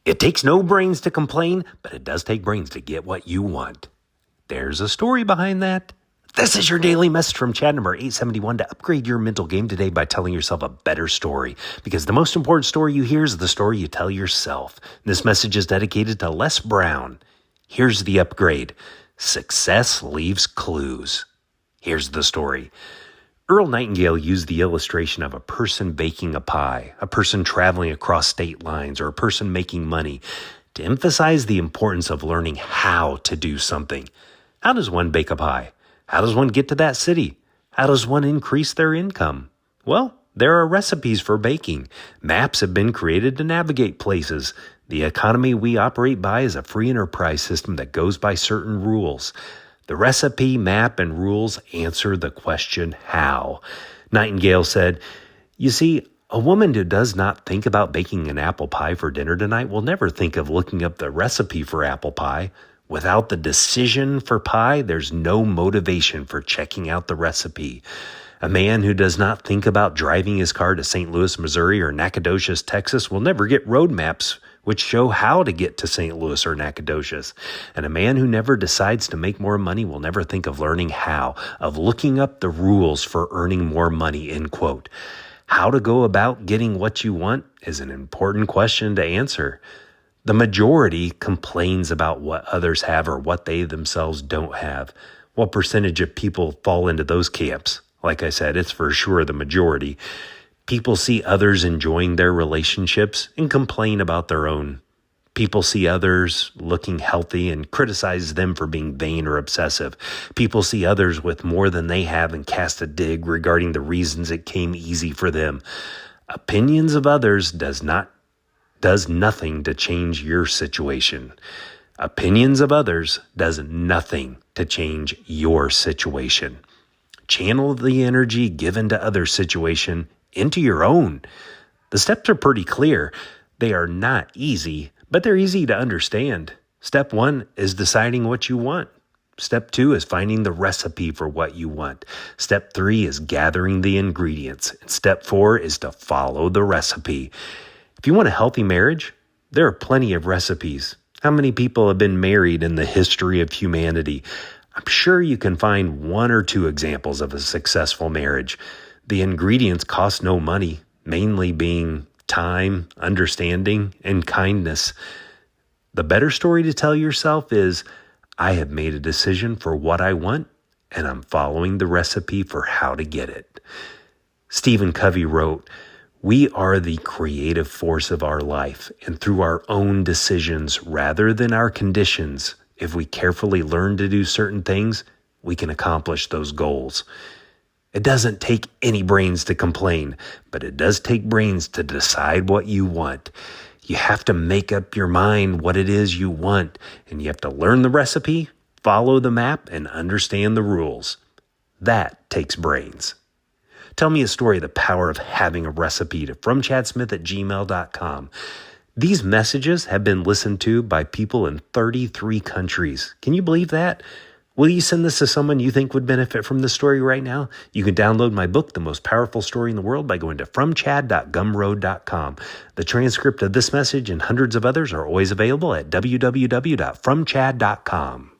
It takes no brains to complain, but it does take brains to get what you want. There's a story behind that. This is your daily message from Chad number 871 to upgrade your mental game today by telling yourself a better story. Because the most important story you hear is the story you tell yourself. This message is dedicated to Les Brown. Here's the upgrade. Success leaves clues. Here's the story. Earl Nightingale used the illustration of a person baking a pie, a person traveling across state lines, or a person making money to emphasize the importance of learning how to do something. How does one bake a pie? How does one get to that city? How does one increase their income? Well, there are recipes for baking. Maps have been created to navigate places. The economy we operate by is a free enterprise system that goes by certain rules. The recipe, map, and rules answer the question how. Nightingale said, "You see, a woman who does not think about baking an apple pie for dinner tonight will never think of looking up the recipe for apple pie. Without the decision for pie, there's no motivation for checking out the recipe. A man who does not think about driving his car to St. Louis, Missouri or Nacogdoches, Texas will never get road maps which show how to get to St. Louis or Nacogdoches. And a man who never decides to make more money will never think of learning how, of looking up the rules for earning more money," end quote. How to go about getting what you want is an important question to answer. The majority complains about what others have or what they themselves don't have. What percentage of people fall into those camps? Like I said, it's for sure the majority. People see others enjoying their relationships and complain about their own. People see others looking healthy and criticize them for being vain or obsessive. People see others with more than they have and cast a dig regarding the reasons it came easy for them. Opinions of others does nothing to change your situation. Opinions of others does nothing to change your situation. Channel the energy given to other situation into your own. The steps are pretty clear. They are not easy, but they're easy to understand. Step 1 is deciding what you want. Step 2 is finding the recipe for what you want. Step 3 is gathering the ingredients. And step 4 is to follow the recipe. If you want a healthy marriage, there are plenty of recipes. How many people have been married in the history of humanity? I'm sure you can find 1 or 2 examples of a successful marriage. The ingredients cost no money, mainly being time, understanding, and kindness. The better story to tell yourself is, I have made a decision for what I want, and I'm following the recipe for how to get it. Stephen Covey wrote, "We are the creative force of our life, and through our own decisions rather than our conditions, if we carefully learn to do certain things, we can accomplish those goals." It doesn't take any brains to complain, but it does take brains to decide what you want. You have to make up your mind what it is you want, and you have to learn the recipe, follow the map, and understand the rules. That takes brains. Tell me a story of the power of having a recipe to fromchadsmith@gmail.com. These messages have been listened to by people in 33 countries. Can you believe that? Will you send this to someone you think would benefit from this story right now? You can download my book, The Most Powerful Story in the World, by going to fromchad.gumroad.com. The transcript of this message and hundreds of others are always available at www.fromchad.com.